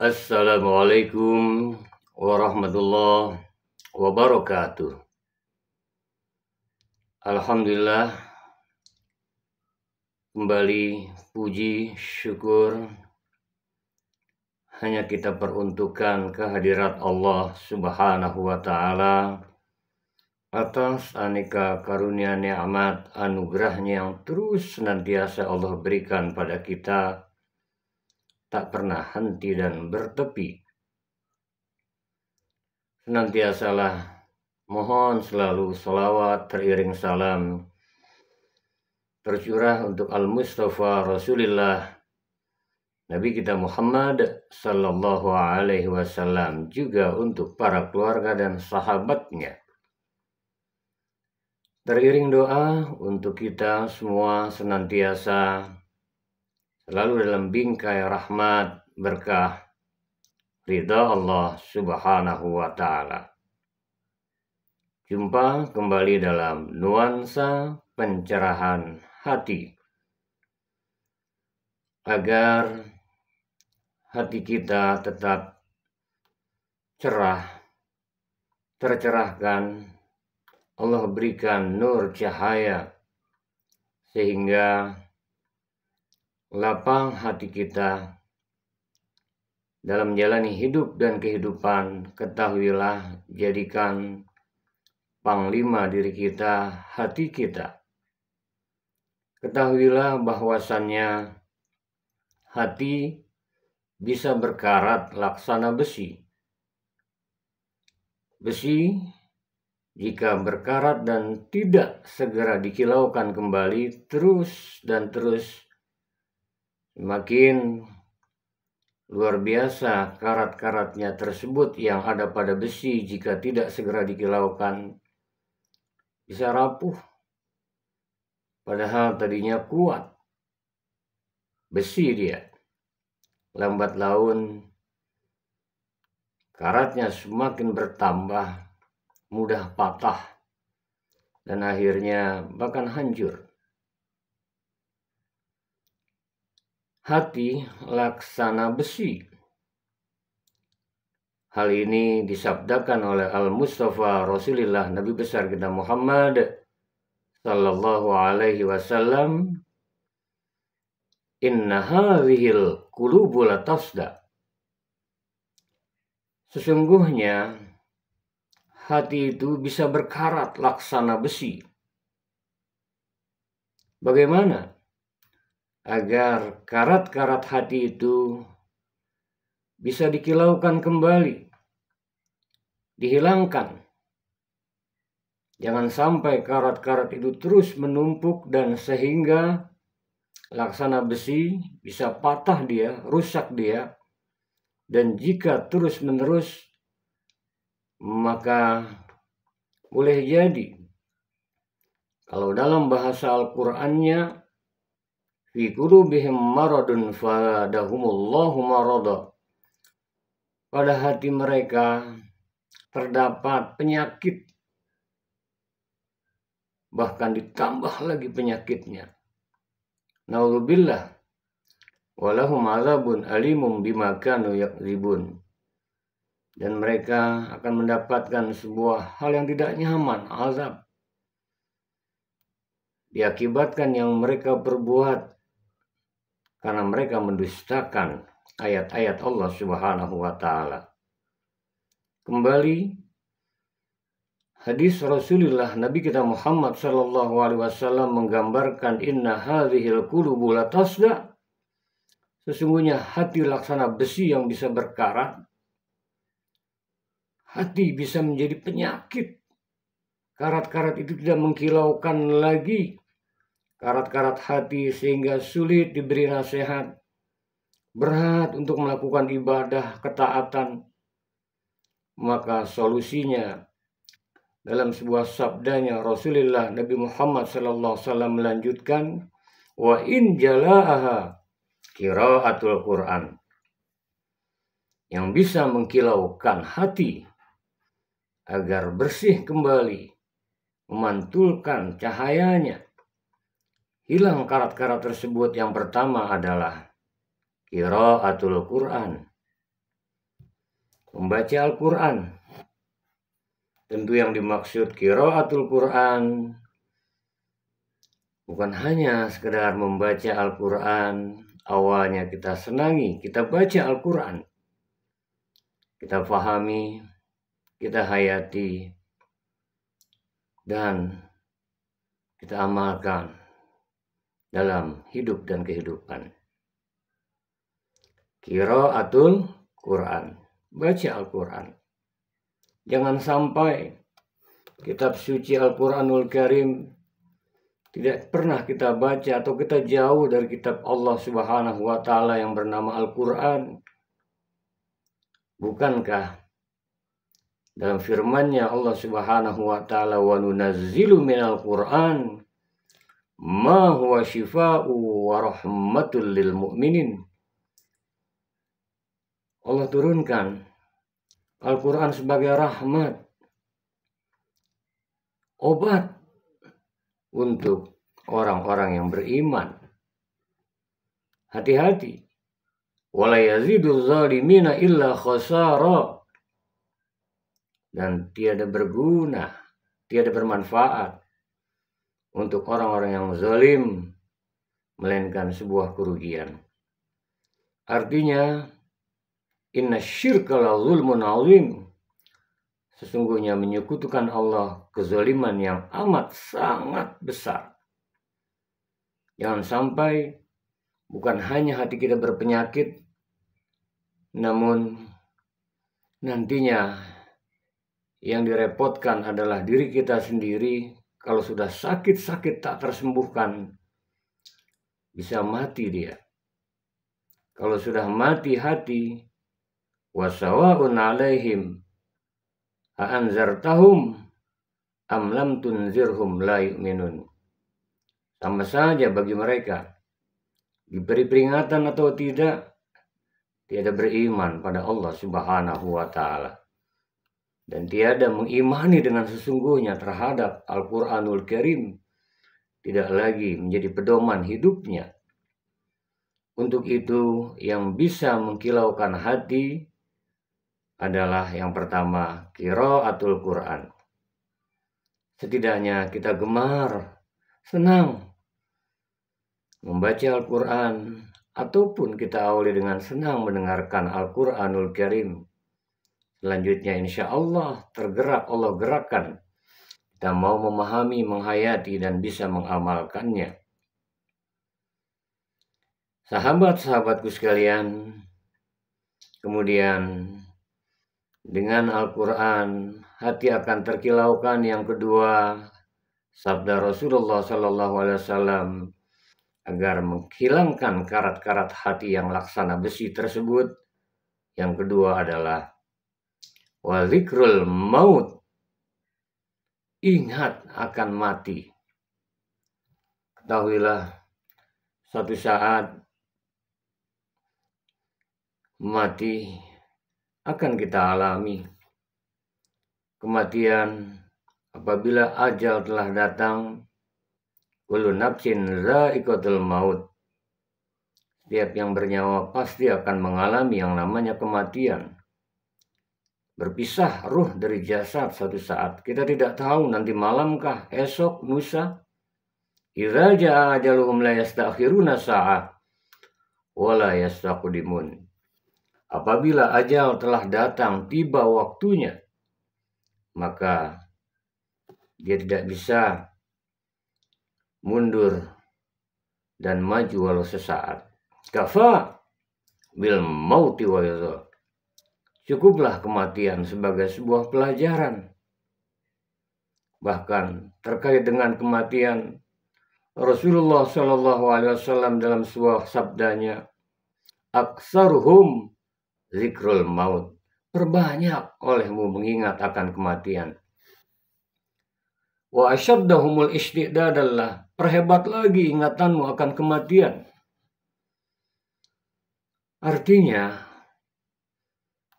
Assalamualaikum warahmatullahi wabarakatuh. Alhamdulillah, kembali puji syukur hanya kita peruntukkan kehadirat Allah Subhanahu wa Ta'ala atas aneka karunia nikmat anugerahnya yang terus senantiasa Allah berikan pada kita, tak pernah henti dan bertepi. Senantiasalah mohon selalu salawat teriring salam tercurah untuk Al-Mustafa Rasulullah Nabi kita Muhammad Sallallahu Alaihi Wasallam, juga untuk para keluarga dan sahabatnya. Teriring doa untuk kita semua senantiasa selalu dalam bingkai rahmat, berkah, ridha Allah Subhanahu wa Ta'ala. Jumpa kembali dalam nuansa pencerahan hati, agar hati kita tetap cerah, tercerahkan. Allah berikan nur cahaya sehingga lapang hati kita dalam menjalani hidup dan kehidupan. Ketahuilah, jadikan panglima diri kita hati kita. Ketahuilah bahwasannya hati bisa berkarat laksana besi. Besi jika berkarat dan tidak segera dikilaukan kembali, terus dan terus, semakin luar biasa karat-karatnya tersebut yang ada pada besi. Jika tidak segera dikilaukan, bisa rapuh, padahal tadinya kuat. Besi dia, lambat laun karatnya semakin bertambah, mudah patah, dan akhirnya bahkan hancur. Hati laksana besi. Hal ini disabdakan oleh Al-Mustafa Rasulullah Nabi besar kita Muhammad Sallallahu Alaihi Wasallam, inna hadhil qulubu latasda. Sesungguhnya hati itu bisa berkarat laksana besi. Bagaimana agar karat-karat hati itu bisa dikilaukan kembali, dihilangkan? Jangan sampai karat-karat itu terus menumpuk dan sehingga laksana besi bisa patah dia, rusak dia. Dan jika terus-menerus, maka boleh jadi, kalau dalam bahasa Al-Qur'annya, fi qulubihim maradun fadahumullahu marada, pada hati mereka terdapat penyakit, bahkan ditambah lagi penyakitnya. Naudzubillah, walahum azabun alimum bima kanu yakdzibun. Dan mereka akan mendapatkan sebuah hal yang tidak nyaman, azab, diakibatkan yang mereka perbuat karena mereka mendustakan ayat-ayat Allah Subhanahu wa Ta'ala. Kembali hadis Rasulullah Nabi kita Muhammad Sallallahu Alaihi Wasallam menggambarkan inna hadhil qulubu latasda. Sesungguhnya hati laksana besi yang bisa berkarat. Hati bisa menjadi penyakit. Karat-karat itu tidak mengkilaukan lagi karat-karat hati sehingga sulit diberi nasihat, berat untuk melakukan ibadah ketaatan. Maka solusinya dalam sebuah sabdanya Rasulullah Nabi Muhammad sallallahu alaihi wasallam melanjutkan, wa in jalaaha qiraatul Quran. Yang bisa mengkilaukan hati agar bersih kembali, memantulkan cahayanya, hilang karat-karat tersebut. Yang pertama adalah qiraatul Quran, membaca Al-Quran. Tentu yang dimaksud qiraatul Quran bukan hanya sekedar membaca Al-Quran. Awalnya kita senangi, kita baca Al-Quran, kita fahami, kita hayati, dan kita amalkan dalam hidup dan kehidupan. Qiraatul Quran, baca Al-Quran. Jangan sampai kitab suci Al-Quranul Karim tidak pernah kita baca atau kita jauh dari kitab Allah Subhanahu wa Ta'ala yang bernama Al-Quran. Bukankah dalam firman-Nya Allah Subhanahu wa Ta'ala, wa nunazzilu minal Qur'an ma huwa shifaa'u wa rahmatul lil mu'minin. Allah turunkan Al-Quran sebagai rahmat, obat untuk orang-orang yang beriman. Hati-hati, wala yaziduz zalimina illa khasara. Dan tiada berguna, tiada bermanfaat untuk orang-orang yang zalim, melainkan sebuah kerugian. Artinya, inna syirka la zulmun azim. Sesungguhnya menyekutukan Allah kezaliman yang amat sangat besar. Jangan sampai bukan hanya hati kita berpenyakit, namun nantinya yang direpotkan adalah diri kita sendiri. Kalau sudah sakit-sakit tak tersembuhkan, bisa mati dia. Kalau sudah mati hati, wasawa'un alaihim a'anzartahum am lam tunzirhum la yu'minun. Sama saja bagi mereka, diberi peringatan atau tidak, tiada beriman pada Allah Subhanahu wa Ta'ala, dan tiada mengimani dengan sesungguhnya terhadap Al-Quranul Karim, tidak lagi menjadi pedoman hidupnya. Untuk itu, yang bisa mengkilaukan hati adalah yang pertama, qiraatul Quran. Setidaknya kita gemar, senang membaca Al-Quran, ataupun kita awali dengan senang mendengarkan Al-Quranul Karim. Selanjutnya insya Allah tergerak, Allah gerakkan kita mau memahami, menghayati, dan bisa mengamalkannya. Sahabat-sahabatku sekalian, kemudian dengan Al-Quran hati akan terkilaukan. Yang kedua, sabda Rasulullah SAW agar menghilangkan karat-karat hati yang laksana besi tersebut. Yang kedua adalah wa zikrul maut, ingat akan mati. Ketahuilah, suatu saat mati akan kita alami. Kematian apabila ajal telah datang, kullu nafsin dha'iqatul maut. Setiap yang bernyawa pasti akan mengalami yang namanya kematian. Berpisah ruh dari jasad suatu saat. Kita tidak tahu nanti malamkah, esok, lusa. Idza jaa ajaluhum la yastakhiruna sa'ah wa la yastaqdimun. Apabila ajal telah datang, tiba waktunya, maka dia tidak bisa mundur dan maju walau sesaat. Kafa bil mauti wa yadha. Cukuplah kematian sebagai sebuah pelajaran. Bahkan terkait dengan kematian, Rasulullah SAW dalam sebuah sabdanya, aksaruhum zikrul maut, perbanyak olehmu mengingat akan kematian. Wa asyaddahumul istidadallah, perhebat lagi ingatanmu akan kematian. Artinya,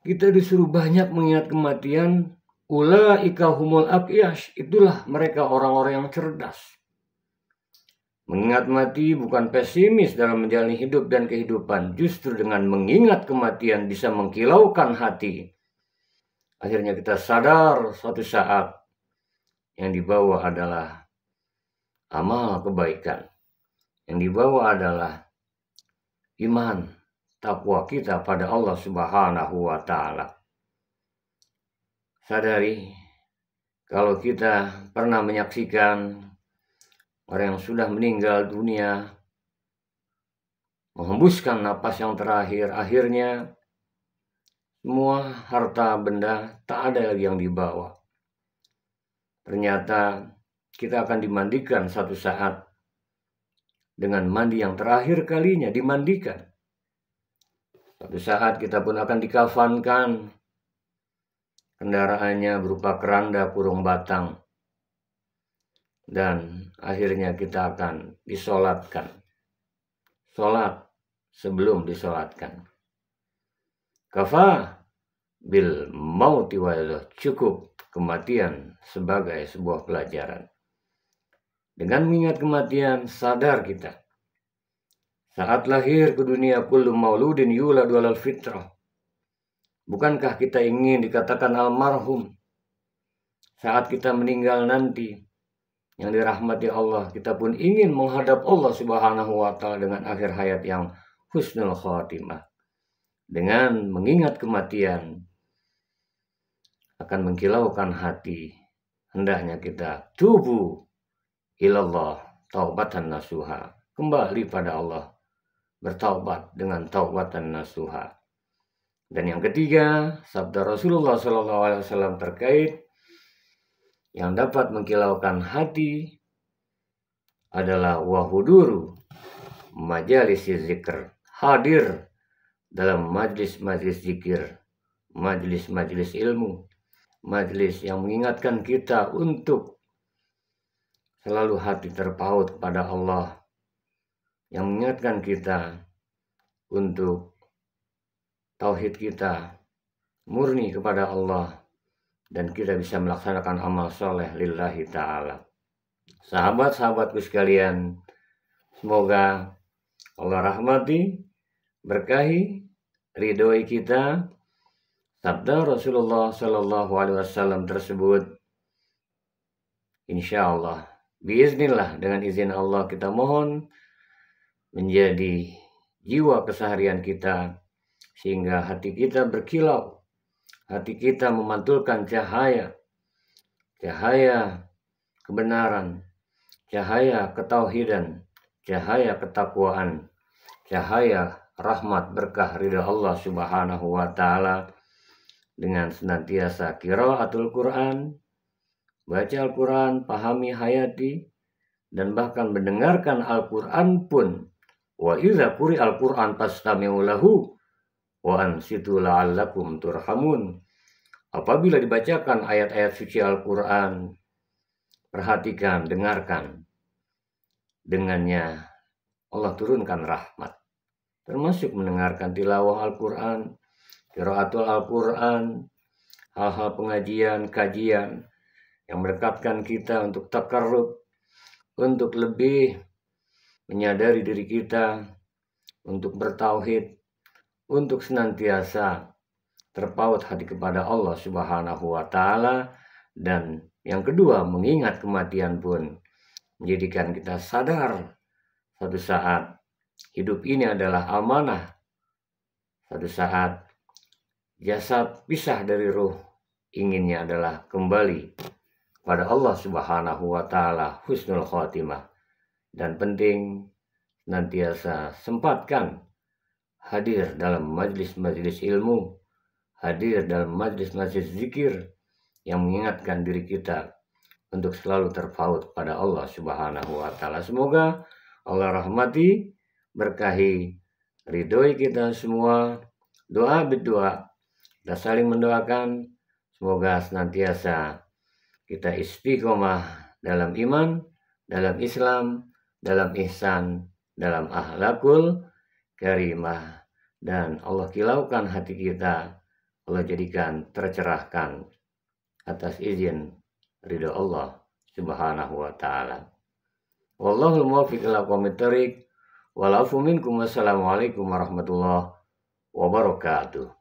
kita disuruh banyak mengingat kematian. Ulaika humul aqyash, itulah mereka orang-orang yang cerdas. Mengingat mati bukan pesimis dalam menjalani hidup dan kehidupan. Justru dengan mengingat kematian bisa mengkilaukan hati. akhirnya kita sadar suatu saat yang dibawa adalah amal kebaikan, yang dibawa adalah iman, takwa kita pada Allah Subhanahu wa Ta'ala. Sadari kalau kita pernah menyaksikan orang yang sudah meninggal dunia menghembuskan napas yang terakhir, akhirnya semua harta benda tak ada lagi yang dibawa. Ternyata kita akan dimandikan satu saat dengan mandi yang terakhir kalinya dimandikan. Suatu saat kita pun akan dikafankan, kendaraannya berupa keranda kurung batang, dan akhirnya kita akan disolatkan. Solat sebelum disolatkan. Kafa bil mauti wal, cukup kematian sebagai sebuah pelajaran. Dengan mengingat kematian, sadar kita saat lahir ke dunia, kullu mauludin yuladu alal fitrah. Bukankah kita ingin dikatakan almarhum? Saat kita meninggal nanti, yang dirahmati Allah, kita pun ingin menghadap Allah Subhanahu wa Ta'ala dengan akhir hayat yang husnul khatimah. Dengan mengingat kematian akan mengkilaukan hati, hendaknya kita tubu ilallah taubatan nasuha, kembali pada Allah, bertaubat dengan taubatan nasuha. Dan yang ketiga, sabda Rasulullah SAW terkait yang dapat mengkilaukan hati adalah wahuduru majalis zikr, hadir dalam majlis-majlis zikir, majlis-majlis ilmu, majlis yang mengingatkan kita untuk selalu hati terpaut kepada Allah, yang mengingatkan kita untuk tauhid kita murni kepada Allah, dan kita bisa melaksanakan amal soleh lillahi ta'ala. Sahabat-sahabatku sekalian, semoga Allah rahmati, berkahi, ridhoi kita sabda Rasulullah SAW tersebut. Insya Allah, biiznillah, dengan izin Allah kita mohon menjadi jiwa keseharian kita, sehingga hati kita berkilau, hati kita memantulkan cahaya kebenaran, cahaya ketauhidan, cahaya ketakwaan, cahaya rahmat berkah ridha Allah Subhanahu wa Ta'ala, dengan senantiasa qiraatul Quran, baca Al-Quran, pahami, hayati, dan bahkan mendengarkan Al-Quran pun. Wa idza quri'al Quran fastami'u lahu wa ansitu la'allakum turhamun. Apabila dibacakan ayat-ayat suci Al-Quran, perhatikan, dengarkan. Dengannya Allah turunkan rahmat, termasuk mendengarkan tilawah Al-Quran, qiraatul Al-Quran, hal-hal pengajian, kajian yang mendekatkan kita untuk takarrub, untuk lebih menyadari diri kita, untuk bertauhid, untuk senantiasa terpaut hati kepada Allah Subhanahu wa Ta'ala. Dan yang kedua, mengingat kematian pun menjadikan kita sadar suatu saat hidup ini adalah amanah. Suatu saat jasad pisah dari ruh, inginnya adalah kembali pada Allah Subhanahu wa Ta'ala, husnul khatimah. Dan penting senantiasa sempatkan hadir dalam majlis-majlis ilmu, hadir dalam majlis-majlis zikir yang mengingatkan diri kita untuk selalu terpaut pada Allah Subhanahu wa Ta'ala. Semoga Allah rahmati, berkahi, ridhoi kita semua. Doa berdoa, kita saling mendoakan, semoga senantiasa kita istiqomah dalam iman, dalam Islam, dalam ihsan, dalam akhlakul karimah, dan Allah kilaukan hati kita, Allah jadikan tercerahkan atas izin ridho Allah Subhanahu wa Ta'ala. Wallahul muwaffiq ila aqwamit thoriq. Wal afu minkum. Wassalamualaikum warahmatullahi wabarakatuh.